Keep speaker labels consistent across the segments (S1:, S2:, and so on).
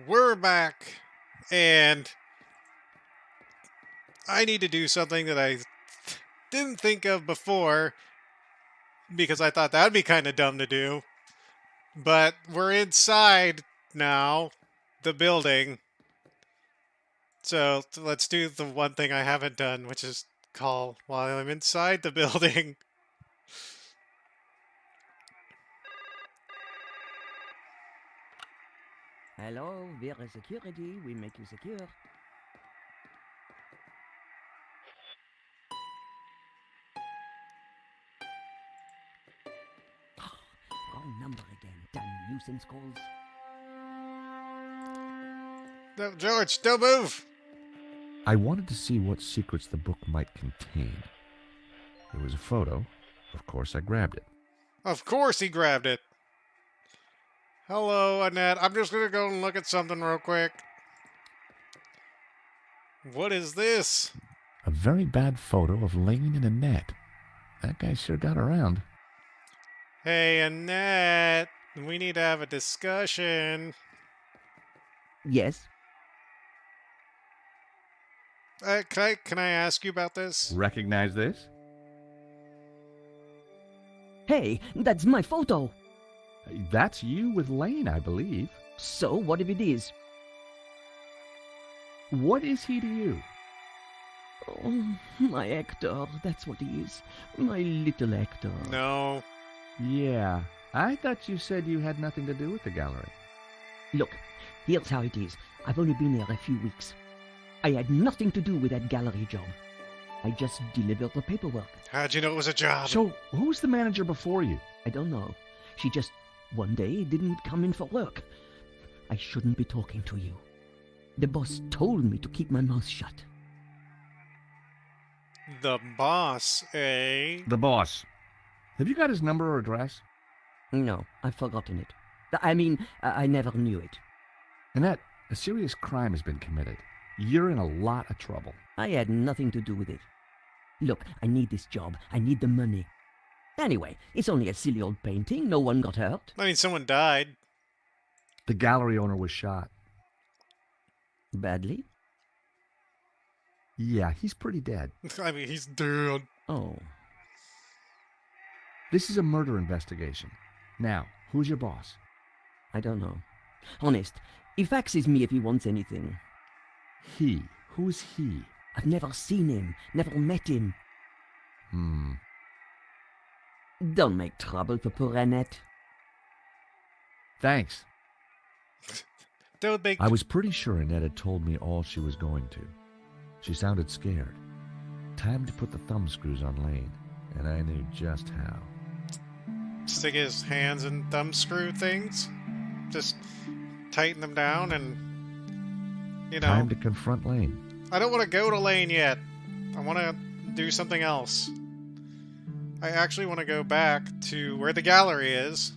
S1: We're back, and I need to do something that I didn't think of before because I thought that'd be kind of dumb to do. But we're inside now, the building. So let's do the one thing I haven't done, which is call while I'm inside the building.
S2: Hello, we're security. We make you secure. Wrong number again. Damn nuisance calls.
S1: No, George, don't move!
S3: I wanted to see what secrets the book might contain. There was a photo. Of course, I grabbed it.
S1: Of course he grabbed it. Hello, Annette. I'm just gonna go and look at something real quick. What is this?
S3: A very bad photo of Laine and Annette. That guy sure got around.
S1: Hey, Annette. We need to have a discussion.
S2: Yes.
S1: Can I ask you about this?
S3: Recognize this?
S2: Hey, that's my photo.
S3: That's you with Laine, I believe.
S2: So, what if it is?
S3: What is he to you?
S2: Oh, my Hector. That's what he is. My little Hector.
S1: No.
S3: Yeah, I thought you said you had nothing to do with the gallery.
S2: Look, here's how it is. I've only been there a few weeks. I had nothing to do with that gallery job. I just delivered the paperwork.
S1: How'd you know it was a job?
S3: So, who was the manager before you?
S2: I don't know. She just, one day, didn't come in for work. I shouldn't be talking to you. The boss told me to keep my mouth shut.
S1: The boss, eh?
S3: The boss. Have you got his number or address?
S2: No, I've forgotten it. I never knew it.
S3: Annette, a serious crime has been committed. You're in a lot of trouble.
S2: I had nothing to do with it. Look, I need this job. I need the money. Anyway, it's only a silly old painting. No one got hurt.
S1: I mean, someone died.
S3: The gallery owner was shot.
S2: Badly?
S3: Yeah, he's pretty dead.
S1: I mean, he's dead.
S2: Oh.
S3: This is a murder investigation. Now, who's your boss?
S2: I don't know. Honest, he faxes me if he wants anything.
S3: He. Who's he?
S2: I've never seen him, never met him. Don't make trouble for poor Annette.
S3: Thanks.
S1: Don't make...
S3: I was pretty sure Annette had told me all she was going to. She sounded scared. Time to put the thumb screws on Laine, and I knew just how.
S1: Stick his hands in thumb screw things? Just tighten them down and, you know...
S3: Time to confront Laine.
S1: I don't want to go to Laine yet. I want to do something else. I actually want to go back to where the gallery is.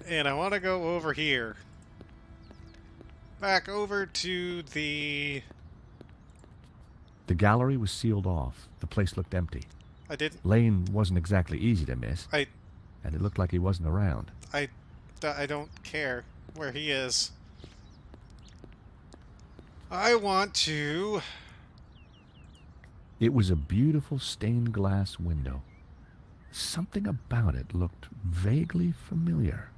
S1: And I want to go over here. Back over to the...
S3: The gallery was sealed off. The place looked empty.
S1: I didn't...
S3: Laine wasn't exactly easy to miss.
S1: And
S3: it looked like he wasn't around.
S1: I don't care where he is. I want to...
S3: It was a beautiful stained glass window. Something about it looked vaguely familiar.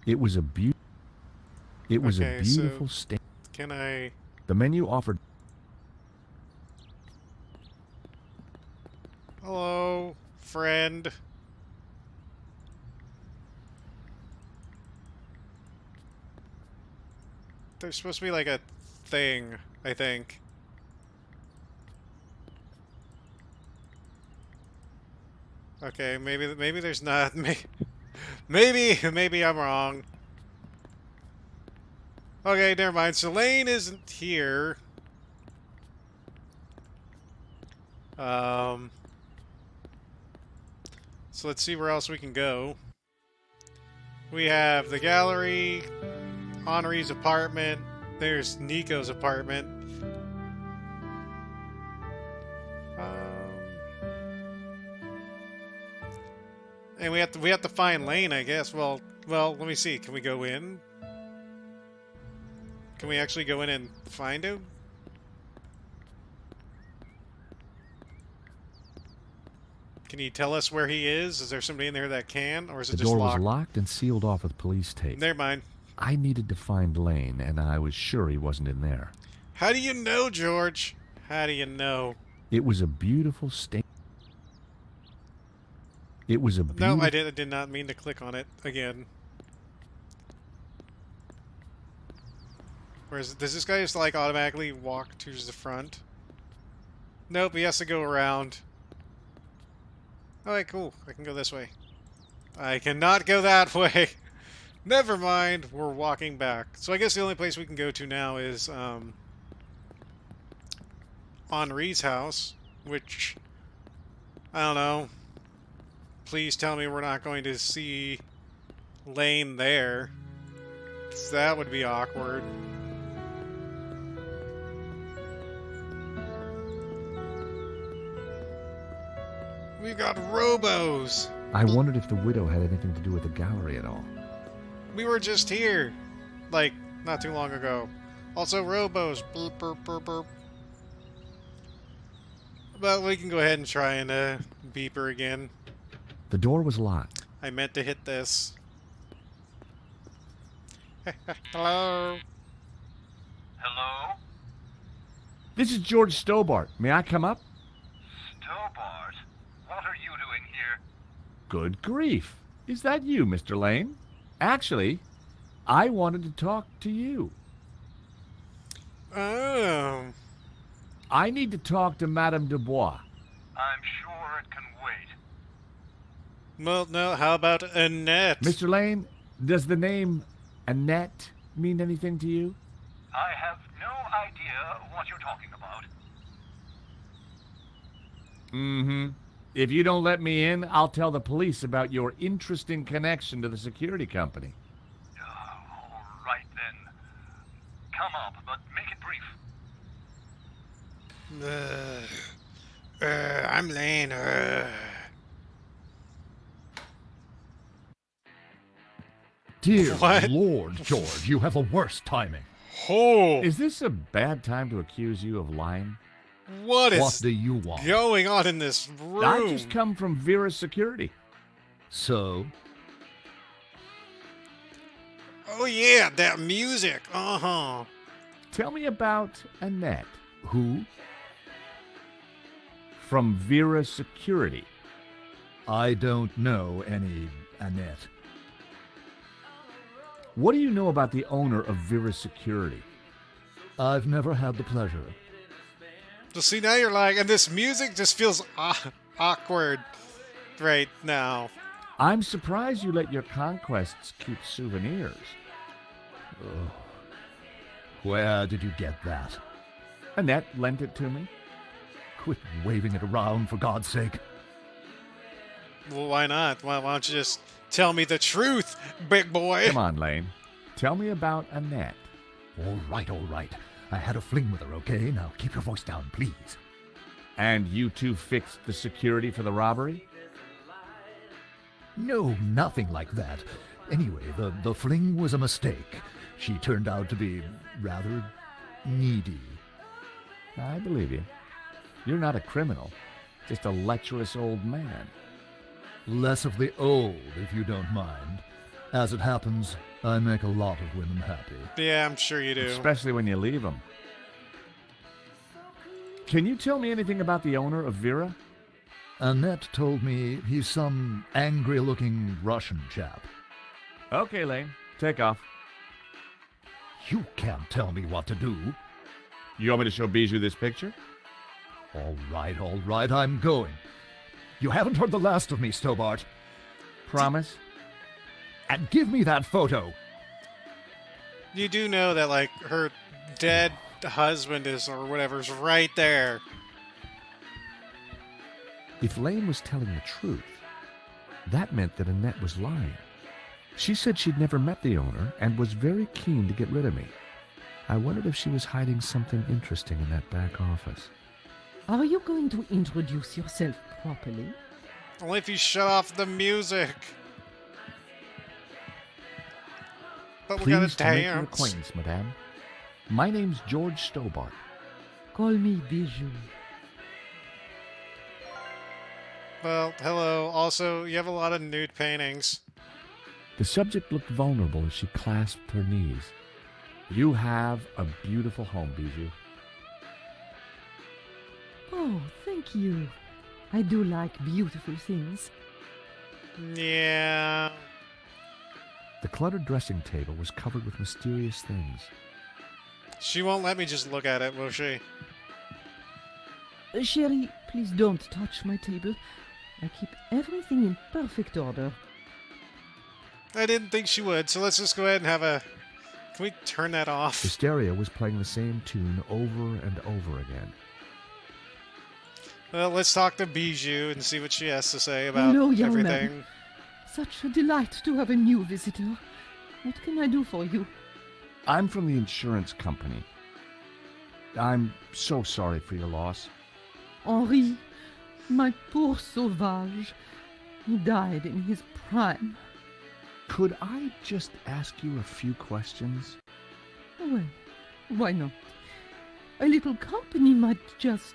S3: It was a beautiful stain.
S1: Can I...
S3: The menu offered...
S1: Hello, friend. There's supposed to be like a thing, I think. Okay, maybe there's not. Maybe I'm wrong. Okay, never mind. So Laine isn't here. So let's see where else we can go. We have the gallery, Henri's apartment. There's Nico's apartment. And we have to find Laine, I guess. Well, Well, let me see. Can we go in? Can we actually go in and find him? Can you tell us where he is? Is there somebody in there that can? Or is it
S3: The
S1: just
S3: door
S1: locked?
S3: was locked and sealed off with police tape.
S1: Never mind.
S3: I needed to find Laine, and I was sure he wasn't in there.
S1: How do you know, George? How do you know?
S3: It was a beautiful state. It was a beautiful...
S1: No, I did not mean to click on it again. Whereas, does this guy just like automatically walk to the front? Nope, he has to go around. Alright, cool. I can go this way. I cannot go that way. Never mind. We're walking back. So I guess the only place we can go to now is Henri's house, which I don't know. Please tell me we're not going to see Laine there. 'Cause that would be awkward. We've got robos.
S3: I wondered if the widow had anything to do with the gallery at all.
S1: We were just here, like, not too long ago. Also, robos. Burp, burp, burp, burp. But we can go ahead and try and beep her again.
S3: The door was locked.
S1: I meant to hit this. Hello?
S4: Hello?
S3: This is George Stobart. May I come up?
S4: Stobart? What are you doing here?
S3: Good grief. Is that you, Mr. Laine? Actually, I wanted to talk to you.
S1: Oh.
S3: I need to talk to Madame Dubois.
S4: I'm sure it can wait.
S1: Well, no, how about Annette?
S3: Mr. Laine, does the name Annette mean anything to you?
S4: I have no idea what you're talking about.
S3: Mm-hmm. If you don't let me in, I'll tell the police about your interesting connection to the security company.
S4: All right then. Come up, but make it brief.
S1: I'm Laine.
S5: Dear
S1: What?
S5: Lord, George, you have the worst timing.
S1: Oh,
S3: Is this a bad time to accuse you of lying?
S1: what
S5: What
S1: is
S5: do you want?
S1: going on in this room?
S3: I just come from Vera's security.
S5: So,
S1: Oh yeah, that music. Uh-huh.
S3: Tell me about Annette.
S5: who?
S3: From Vera Security.
S5: I don't know any Annette.
S3: What do you know about the owner of Vera Security?
S5: I've never had the pleasure.
S1: So see, now you're like, and this music just feels awkward right now.
S3: I'm surprised you let your conquests keep souvenirs.
S5: Where did you get that?
S3: Annette lent it to me.
S5: Quit waving it around, for God's sake.
S1: Well, why not? Why don't you just tell me the truth, big boy?
S3: Come on, Laine. Tell me about Annette.
S5: All right. I had a fling with her, okay? Now keep your voice down, please.
S3: And you two fixed the security for the robbery?
S5: No, nothing like that. Anyway, the fling was a mistake. She turned out to be rather needy.
S3: I believe you. You're not a criminal, just a lecherous old man.
S5: Less of the old, if you don't mind. As it happens, I make a lot of women happy.
S1: Yeah, I'm sure you do.
S3: Especially when you leave them. Can you tell me anything about the owner of Vera?
S5: Annette told me he's some angry-looking Russian chap.
S3: Okay, Laine. Take off.
S5: You can't tell me what to do.
S3: You want me to show Bijou this picture?
S5: All right, I'm going. You haven't heard the last of me, Stobart.
S3: Promise?
S5: And give me that photo.
S1: You do know that, like, her dead husband is, or whatever's right there.
S3: If Laine was telling the truth, that meant that Annette was lying. She said she'd never met the owner and was very keen to get rid of me. I wondered if she was hiding something interesting in that back office.
S6: Are you going to introduce yourself properly?
S1: Only if you shut off the music. But we gotta
S3: Pleased to make your
S1: dance.
S3: acquaintance, madame. My name's George Stobart.
S6: Call me Bijou.
S1: Well, hello. Also, you have a lot of nude paintings.
S3: The subject looked vulnerable as she clasped her knees. You have a beautiful home, Bijou.
S6: Oh, thank you. I do like beautiful things.
S1: Yeah.
S3: The cluttered dressing table was covered with mysterious things.
S1: She won't let me just look at it, will she?
S6: Sherry, please don't touch my table. I keep everything in perfect order.
S1: I didn't think she would, so let's just go ahead and have a... Can we turn that off?
S3: The stereo was playing the same tune over and over again.
S1: Well, let's talk to Bijou and see what she has to say about
S6: Hello, young
S1: everything.
S6: man. Such a delight to have a new visitor. What can I do for you?
S3: I'm from the insurance company. I'm so sorry for your loss.
S6: Henri, my poor sauvage. He died in his prime.
S3: Could I just ask you a few questions?
S6: Well, why not? A little company might just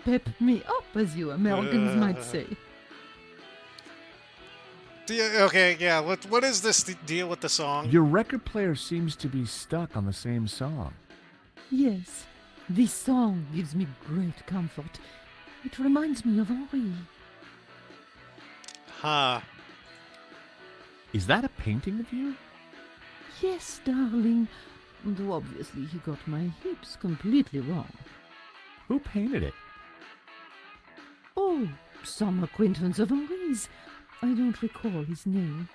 S6: pep me up, as you Americans might say.
S1: Okay, yeah, what is this deal with the song?
S3: Your record player seems to be stuck on the same song.
S6: Yes, this song gives me great comfort. It reminds me of Henri.
S1: Huh.
S3: Is that a painting of you?
S6: Yes, darling. Though obviously he got my hips completely wrong.
S3: Who painted it?
S6: Oh, some acquaintance of Henri's. I don't recall his name.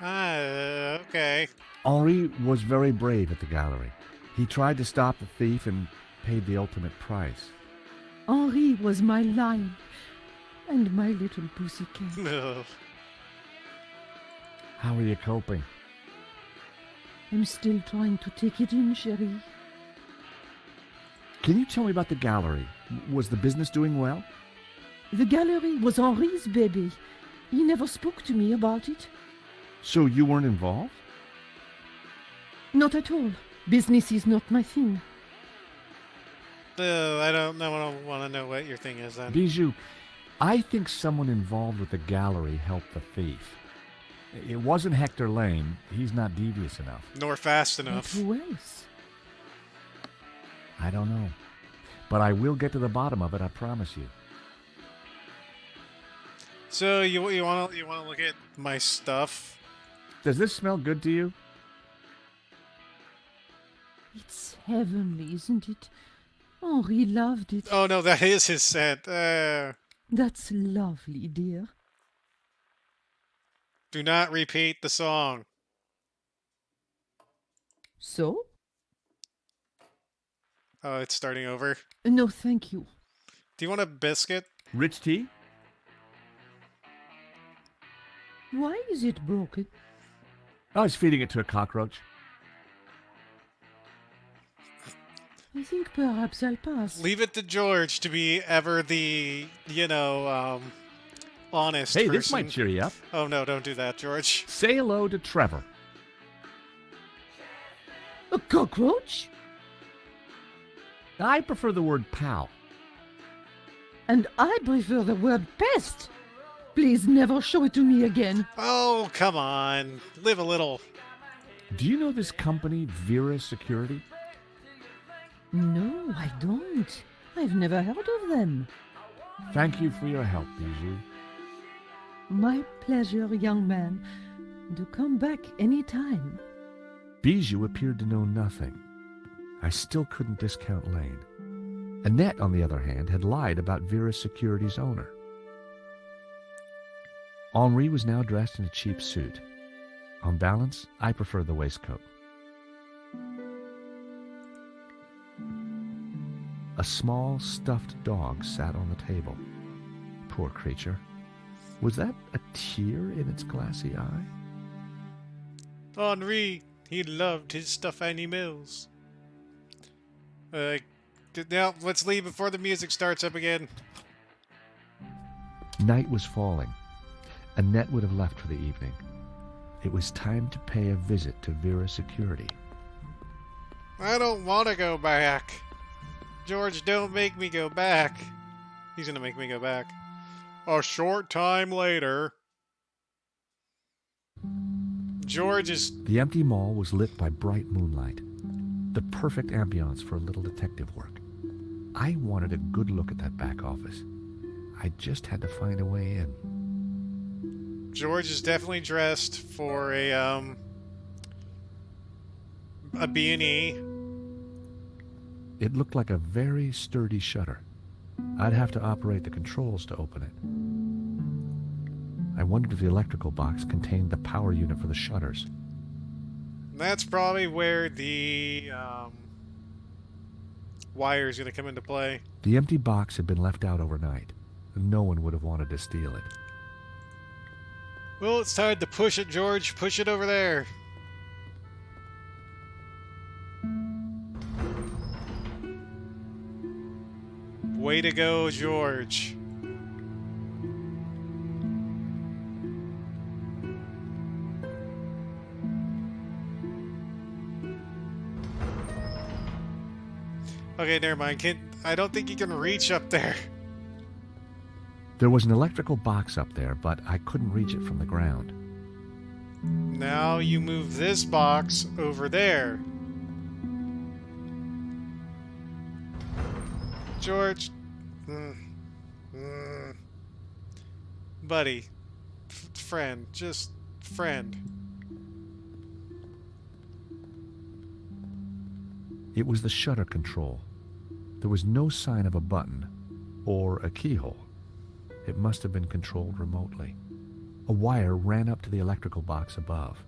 S1: Okay.
S3: Henri was very brave at the gallery. He tried to stop the thief and paid the ultimate price.
S6: Henri was my lion and my little pussycat.
S1: Ugh.
S3: How are you coping?
S6: I'm still trying to take it in, Sherry.
S3: Can you tell me about the gallery? Was the business doing well?
S6: The gallery was Henri's baby. He never spoke to me about it.
S3: So you weren't involved?
S6: Not at all. Business is not my thing.
S1: I don't know. I don't want to know what your thing is then.
S3: Bijou, I think someone involved with the gallery helped the thief. It wasn't Hector Laine. He's not devious enough.
S1: Nor fast
S6: But
S1: enough.
S6: who else?
S3: I don't know. But I will get to the bottom of it, I promise you.
S1: So you want to look at my stuff?
S3: Does this smell good to you?
S6: It's heavenly, isn't it? Henri loved it.
S1: Oh no, that is his scent.
S6: That's lovely, dear.
S1: Do not repeat the song.
S6: So?
S1: Oh, it's starting over.
S6: No, thank you.
S1: Do you want a biscuit?
S3: Rich tea?
S6: Why is it broken?
S3: I was feeding it to a cockroach.
S6: I think perhaps I'll pass.
S1: Leave it to George to be ever the, honest
S3: Hey,
S1: person.
S3: this might cheer you up.
S1: Oh no, don't do that, George.
S3: Say hello to Trevor.
S6: A cockroach?
S3: I prefer the word pal.
S6: And I prefer the word pest. Please never show it to me again.
S1: Oh, come on. Live a little.
S3: Do you know this company, Vera Security?
S6: No, I don't. I've never heard of them.
S3: Thank you for your help, Bijou.
S6: My pleasure, young man. Do come back any time.
S3: Bijou appeared to know nothing. I still couldn't discount Laine. Annette, on the other hand, had lied about Vera Security's owner. Henri was now dressed in a cheap suit. On balance, I prefer the waistcoat. A small, stuffed dog sat on the table. Poor creature. Was that a tear in its glassy eye?
S1: Henri, he loved his stuffed animals. Now, let's leave before the music starts up again.
S3: Night was falling. Annette would have left for the evening. It was time to pay a visit to Vera's security.
S1: I don't want to go back. George, don't make me go back. He's gonna make me go back. A short time later. George is...
S3: The empty mall was lit by bright moonlight. The perfect ambiance for a little detective work. I wanted a good look at that back office. I just had to find a way in.
S1: George is definitely dressed for a B&E.
S3: It looked like a very sturdy shutter. I'd have to operate the controls to open it. I wondered if the electrical box contained the power unit for the shutters.
S1: That's probably where the wire is going to come into play.
S3: The empty box had been left out overnight. No one would have wanted to steal it.
S1: Well, it's time to push it, George. Push it over there. Way to go, George. Okay, never mind. I don't think you can reach up there.
S3: There was an electrical box up there, but I couldn't reach it from the ground.
S1: Now you move this box over there. George. Buddy. Friend. Just friend.
S3: It was the shutter control. There was no sign of a button or a keyhole. It must have been controlled remotely. A wire ran up to the electrical box above.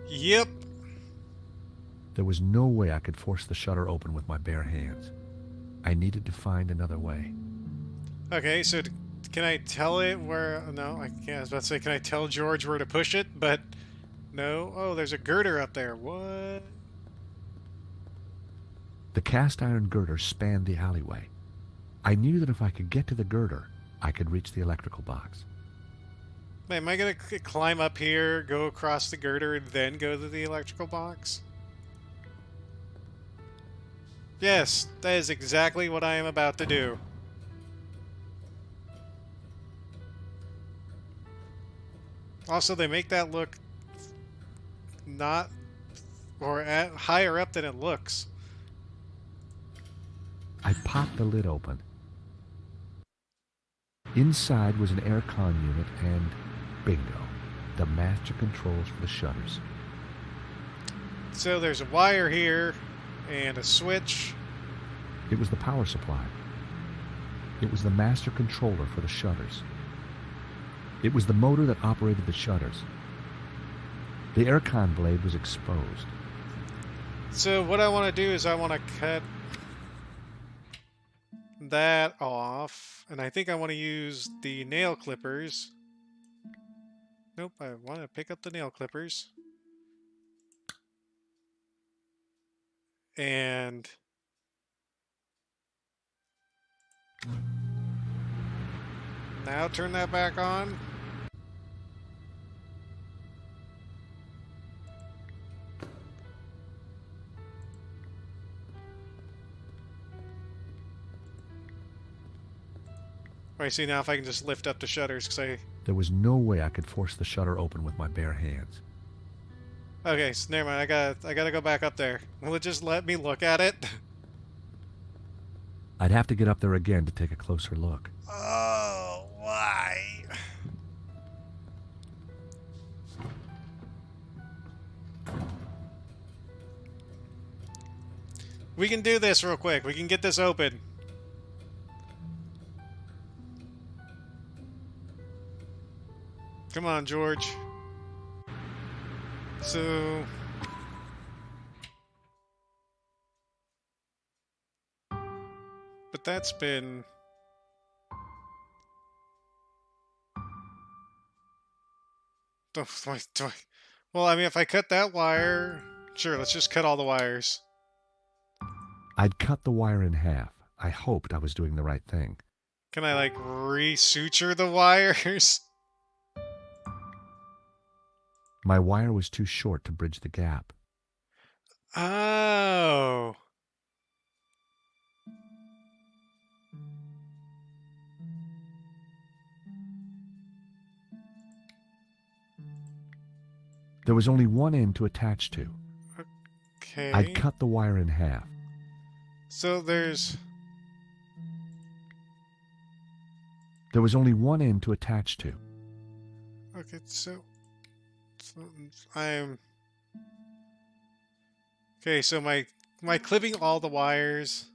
S1: Yep.
S3: There was no way I could force the shutter open with my bare hands. I needed to find another way.
S1: Okay, so can I tell it where... No, I can't. I was about to say, can I tell George where to push it? But no. Oh, there's a girder up there. What?
S3: The cast iron girder spanned the alleyway. I knew that if I could get to the girder, I could reach the electrical box.
S1: Wait, am I going to climb up here, go across the girder, and then go to the electrical box? Yes, that is exactly what I am about to do. Also, they make that look not... or higher up than it looks.
S3: I popped the lid open. Inside was an aircon unit and, bingo, the master controls for the shutters.
S1: So there's a wire here, and a switch.
S3: It was the power supply. It was the master controller for the shutters. It was the motor that operated the shutters. The aircon blade was exposed.
S1: So what I want to do is I want to cut that off, and I think I want to use the nail clippers. Nope, I want to pick up the nail clippers. And now turn that back on. Alright, see now if I can just lift up the shutters, because
S3: There was no way I could force the shutter open with my bare hands.
S1: Okay, so never mind, I gotta go back up there. Will it just let me look at it?
S3: I'd have to get up there again to take a closer look.
S1: Oh, why? We can do this real quick. We can get this open. Come on, George. So... But that's been... Well, I mean, if I cut that wire... Sure, let's just cut all the wires.
S3: I'd cut the wire in half. I hoped I was doing the right thing.
S1: Can I, like, re-suture the wires?
S3: My wire was too short to bridge the gap.
S1: Oh.
S3: There was only one end to attach to.
S1: Okay.
S3: I'd cut the wire in half.
S1: So there's...
S3: There was only one end to attach to.
S1: Okay, so I'm... Okay, so am I clipping all the wires?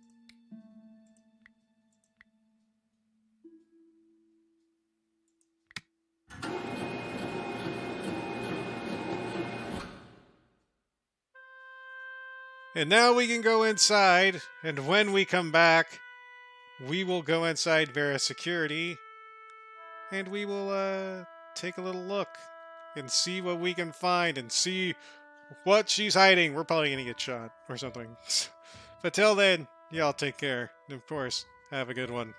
S1: And now we can go inside, and when we come back, we will go inside Vera's security, and we will take a little look and see what we can find and see what she's hiding. We're probably gonna get shot or something. But till then, y'all take care. And of course, have a good one.